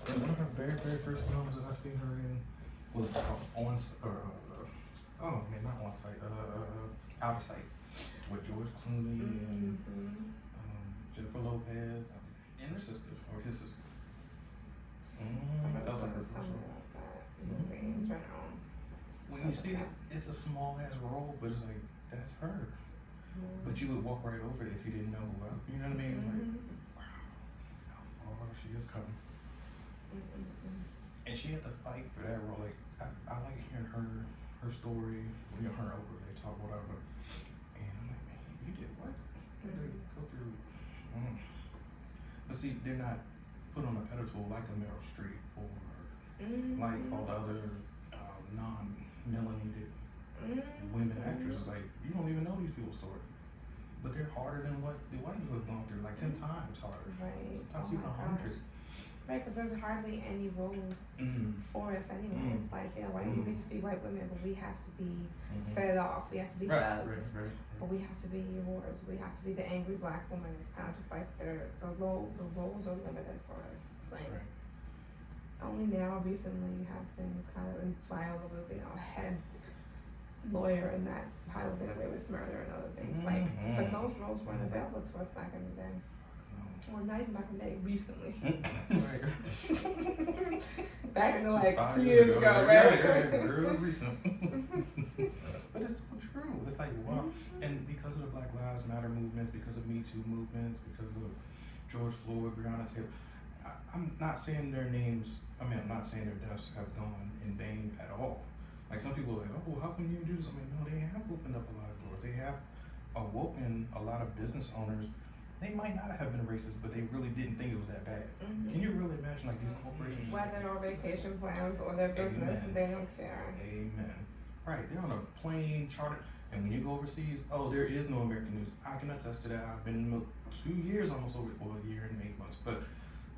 And one of her very, very first films that I seen her in was not on site, out of sight with George Clooney and Jennifer Lopez and her sister or his sister. That was like her first role. In general. When you see it, it's a small ass role, but it's like that's her. But you would walk right over it if you didn't know who. You know what I mean? Like, wow, how far she is coming. And she had to fight for that role. Like I like hearing her story. You know, her over they talk whatever. And I'm like, man, you did what? How did they go through? But see, they're not put on a pedestal like a Meryl Streep or like all the other non-melanated women actresses. Like you don't even know these people's story, but they're harder than what the white people have gone through, like 10 times harder. Right. Sometimes even 100. Right, because there's hardly any roles for us anyway. It's like, you know, white we could just be white women, but we have to be set off. We have to be thugs. Right. But we have to be whores. We have to be the angry black woman. It's kind of just like the roles are limited for us. It's like only now recently you have things kind of, and Viola was, you know, a head lawyer and that Viola went away with murder and other things. Like, but those roles weren't available to us back in the day. Well, not even back in the day, recently. Back in the like 2 years ago, right? Yeah, real recent. But it's so true. It's like, wow. And because of the Black Lives Matter movement, because of Me Too movements, because of George Floyd, Breonna Taylor, I'm not saying their names, I'm not saying their deaths have gone in vain at all. Like some people are like, oh, how can you do this? I mean, no, they have opened up a lot of doors. They have awoken a lot of business owners. They might not have been racist, but they really didn't think it was that bad. Can you really imagine like these corporations? Whether or vacation plans or their business, they don't care. Amen. Right, they're on a plane charter, and when you go overseas, there is no American news. I can attest to that. I've been in 2 years, almost over a year and 8 months. But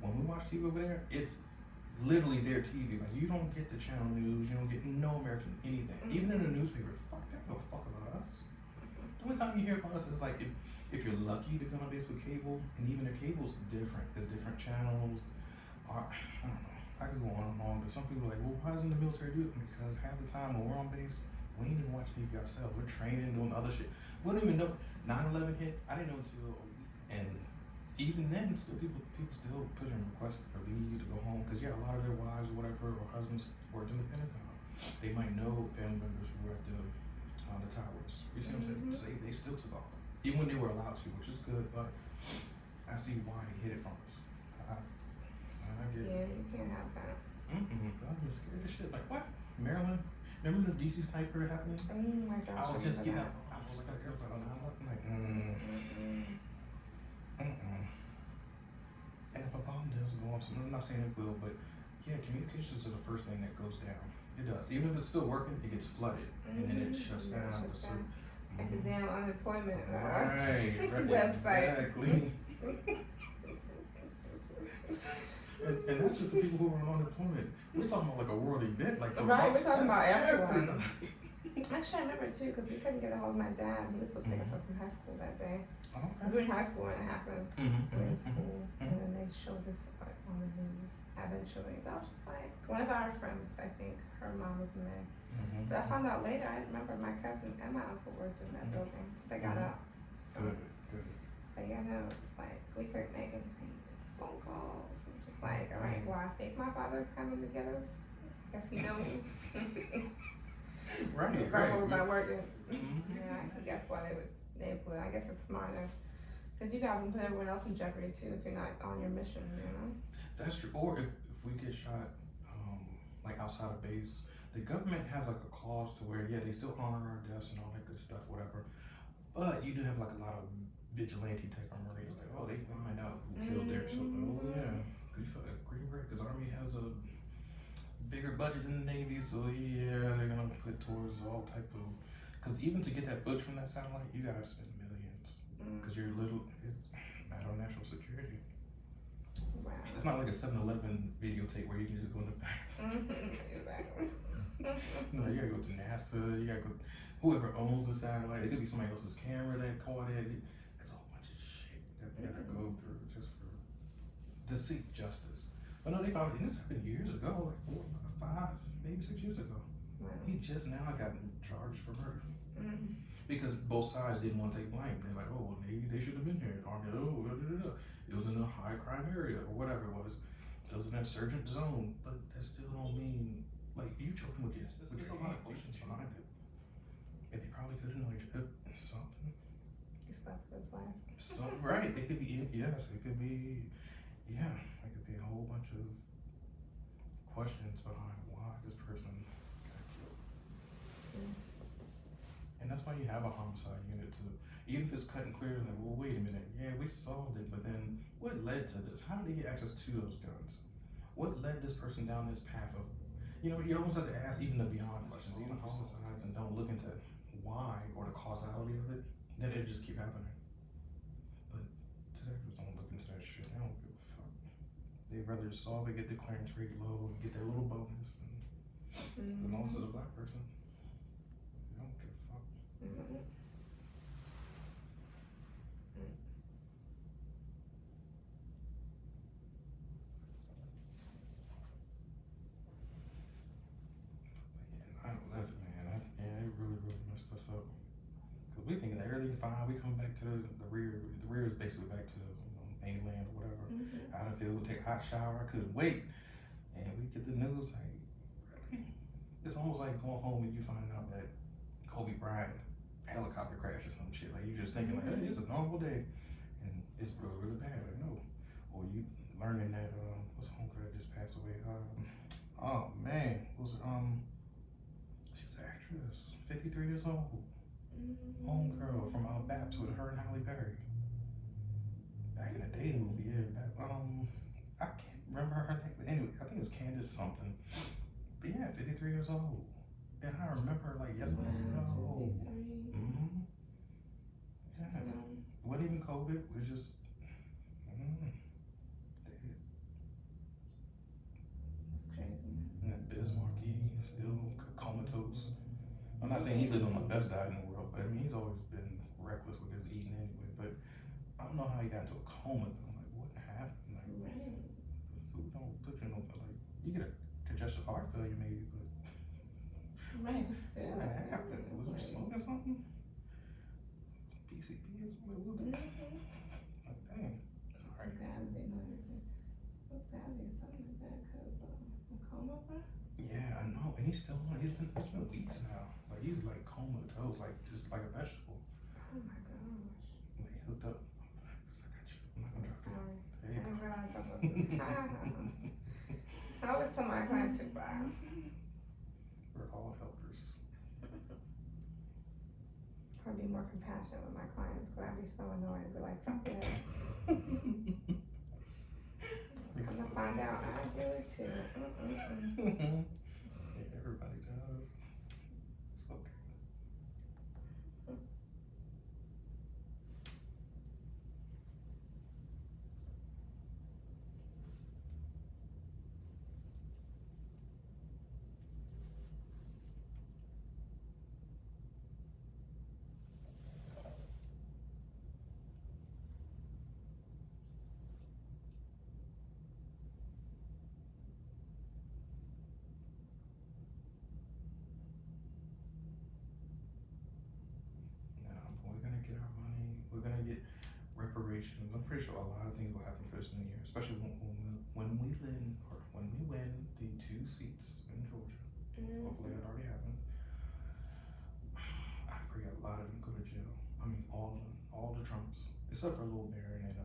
when we watch TV over there, it's literally their TV. Like you don't get the channel news, you don't get no American anything. Even in the newspaper, fuck that, go fuck about us. The only time you hear about us is like if you're lucky to go on base with cable, and even their cable's different. There's different channels. I don't know. I could go on and on, but some people are like, well, why doesn't the military do it? Because half the time when we're on base, we ain't even watch TV ourselves. We're training, doing other shit. We don't even know. 9/11 hit. I didn't know until a week. And even then, still people still put in requests for leave to go home because a lot of their wives or whatever or husbands worked in the Pentagon. They might know family members who were at the towers. You see what I'm saying? So they still took off. Even when they were allowed to, which is good, but I see why they hid it from us. I get it. Yeah, you can't have that. I get scared as shit. Like, what? Maryland? Remember the DC sniper happening? Oh my gosh. I was just getting up. I was like, I was like, And if a bomb does go off, I'm not saying it will, but yeah, communications are the first thing that goes down. It does. Even if it's still working, it gets flooded. And then it shuts down. Like the damn unemployment right, website. Exactly. and that's just the people who are on unemployment. We're talking about like a world event, like right. We're talking about everyone. Actually, I remember too because we couldn't get a hold of my dad. He was supposed to pick us up from high school that day. Okay. We were in high school when it happened. We were in school, and then they showed us on the news. Eventually, but I was just like, one of our friends, I think her mom was in there. But I found out later. I remember my cousin and my uncle worked in that building. They got out. So, Good. But it's like we couldn't make anything. Phone calls. I'm just like, all right, well, I think my father's coming to get us. I guess he knows. Right. Was not working. Yeah, I guess why they put. I guess it's smarter because you guys can put everyone else in jeopardy too if you're not on your mission. That's true. Or if we get shot, like outside of base. The government has like a clause to where they still honor our deaths and all that good stuff, whatever. But you do have like a lot of vigilante type of Marines, like they find out who killed theirs. So good for Green Beret, because Army has a bigger budget than the Navy, so they're gonna put towards all type of. Because even to get that footage from that satellite, you gotta spend millions. Because it's a matter of national security. Wow. It's not like a 7-Eleven videotape where you can just go in the back. Exactly. No, you gotta go to NASA, you gotta go, whoever owns the satellite, it could be somebody else's camera that caught it. It's a whole bunch of shit that you gotta go through just to seek justice. But But no, they found it, and this happened years ago, like 4, 5, maybe 6 years ago. Wow. He just now got charged for murder. Mm. Because both sides didn't want to take blame. They're like, oh, well, maybe they should have been here. Or, it was in a high crime area or whatever it was. It was an insurgent zone, but that still don't mean, like, you choking with this. There's a lot of questions behind it. And they probably could have known something. You slept with his wife. Something, right. It could be, yes, it could be, yeah, it could be a whole bunch of questions behind why this person got killed. Mm. And that's why you have a homicide unit to, even if it's cut and clear, like, well, wait a minute, yeah, we solved it, but then what led to this? How did he get access to those guns? What led this person down this path of, you almost have to ask even the beyond questions, even homicides, and don't look into why or the causality of it, then it just keep happening. But detectives don't look into that shit. They don't give a fuck. They'd rather solve it, get the clearance rate low, and get their little bonus. And as long as it's a black person, they don't give a fuck. Mm-hmm. Yeah, 9/11, man. It really messed us up. Cause we thinking everything fine. We come back to the rear. The rear is basically back to mainland or whatever. Mm-hmm. Out of field, take a hot shower. I couldn't wait. And we get the news like, really? It's almost like going home and you find out that Kobe Bryant helicopter crash or some shit. Like you just thinking like, hey, it's a normal day, and it's really bad. Like no, or you learning that what's homegirl that just passed away? Oh man, was it she's an actress, 53 years old. Homegirl from Babs with her and Halle Berry. Back in the day movie, yeah. I can't remember her name, but anyway, I think it's Candace something. But yeah, 53 years old. And I remember like yesterday. Wow, 53. Mm-hmm. Yeah. It wasn't even COVID, it was just dead. That's crazy. And that Bismarcky still comatose. I'm not saying he lived on the best diet in the world, but I mean he's always been reckless with his eating anyway. But I don't know how he got into a coma though. Like what happened? Like Right. food don't put you in no, like you get a congestive heart failure maybe, but Right, but still. what happened? Was you smoking something? PCP or something? What the- Like dang. Alright. Gotta be something like that, cause a coma, bro. Yeah, I know. And he's still on. It's been weeks now. Like he's like comatose, like just like a vegetable. Oh my gosh. Like hooked up. I got you. I'm not gonna drop Sorry. you. I There you didn't go. realize I was. I always tell my client to buy. We're all helpers. I'll be more compassionate with my clients because I'd be so annoyed and be like, fuck it. Come to find out, I do it too. Yeah, everybody does. It's okay. We're gonna get our money. We're gonna get reparations. I'm pretty sure a lot of things will happen for this new year, especially when we win the 2 seats in Georgia. Hopefully that already happened. I pray a lot of them go to jail. I mean, all the Trumps, except for Lil Baron and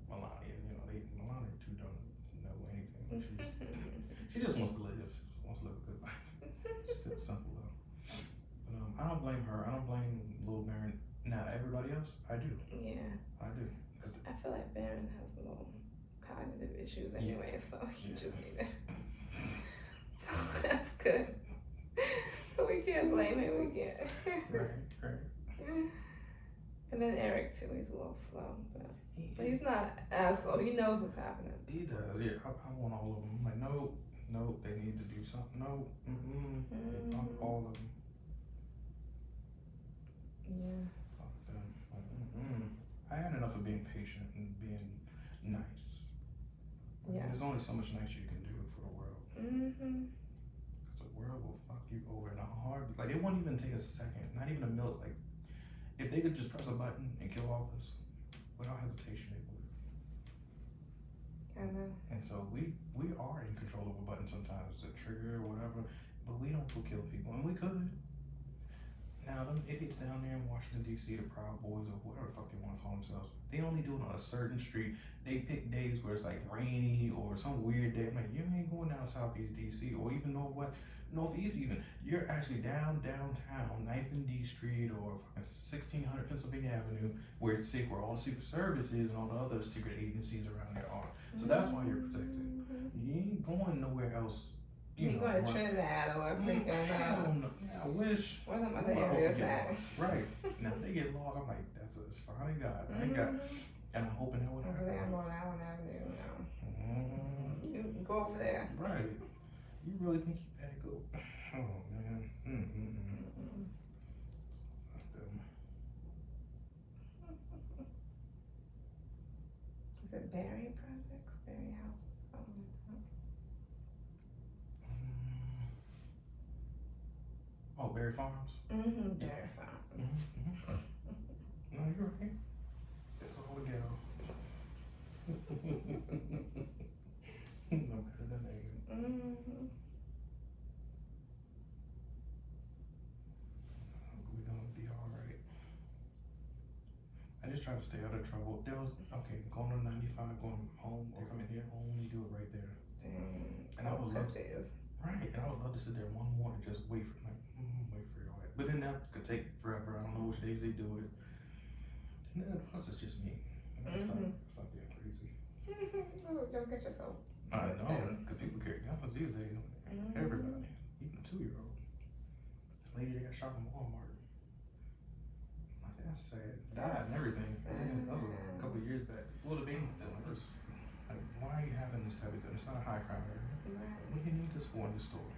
Melania. Melania too dumb to know anything. She just wants to live. She just wants to live a good life. Still simple though. But I don't blame her. I don't blame Lil Baron. Now everybody else, I do. Yeah. I do. I feel like Baron has little cognitive issues anyway, so you just need it. So that's good. So we can't blame him, we can't. Right. And then Eric too, he's a little slow, but he's not as slow. He knows what's happening. He does. Yeah, I want all of them. I'm like, no, they need to do something. No, all of them. Yeah. Fuck them. Like, I had enough of being patient and being nice. Yes. There's only so much nice you can do for the world. Mm-hmm. Because the world will fuck you over in a heartbeat. Like, it won't even take a second, not even a minute. Like, if they could just press a button and kill all of us, without hesitation, they would. I know. And so we are in control of a button sometimes, a trigger or whatever, but we don't go kill people, and we could. Now, them idiots down there in Washington, D.C., the Proud Boys, or whatever the fuck they want to call themselves, they only do it on a certain street. They pick days where it's like rainy or some weird day. I'm like, you ain't going down Southeast D.C. or even Northeast even. You're actually downtown, 9th and D Street or 1600 Pennsylvania Avenue, where it's sick, where all the Secret Service is and all the other secret agencies around there are. So that's why you're protected. You ain't going nowhere else. You going to Trinidad or freaking I wish. Where them other areas at? Right. Now if they get lost, I'm like, that's a sign of God. Thank God. And I'm hoping that would happen. Over there on Long Island Avenue, you go over there. Right. You really think you better go? Oh man. Fuck them. Is it Berry Projects? Berry Houses? Something like that. Oh, Berry Farms? Berry Farms. No, you're right. It's all the ghetto. No better than they. We're gonna be alright. I just try to stay out of trouble. There was, going on 95, going home, or coming here, only do it right there. Dang. And I would love to. Right, and I would love to sit there one morning and just wait for it all. But then that could take forever. I don't know which days they do it. And then plus it's just me. Stop being crazy. Don't get yourself. I know, because people carry guns these days. Everybody, even a 2-year-old. The lady that got shot in Walmart. Like, that's sad. Died and everything. Yeah, that was a couple of years back. Well, the baby still hurts. Like, why are you having this type of gun? It's not a high crime area. Right. What do you need this for in the store?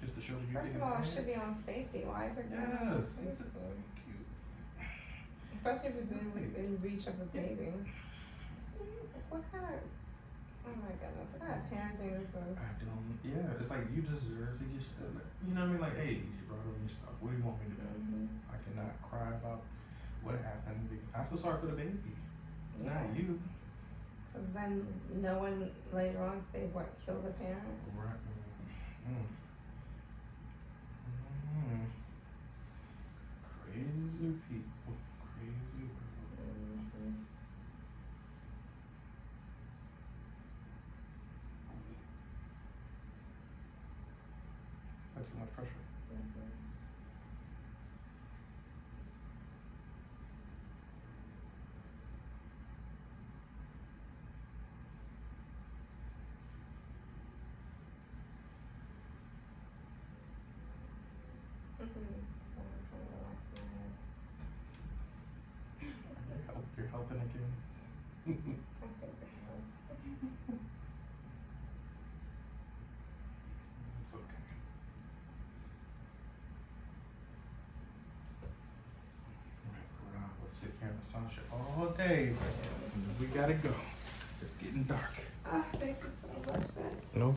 Just to show that you First of all, it should be on safety. Why is it Yes. safety? Thank you. Especially if it's in reach of a baby. What kind of, oh my goodness, what kind of parenting is this? I don't, it's like you deserve to get shit. Like, you know what I mean? Like, hey, you brought up your stuff. What do you want me to do? I cannot cry about what happened. I feel sorry for the baby. Not you. Because then no one later on they killed the parent. Right. Crazy people. Crazy world. That's too much pressure. You're helping again. It's okay. We'll sit here and massage it all day. We gotta go. It's getting dark. Thank you so much, man. No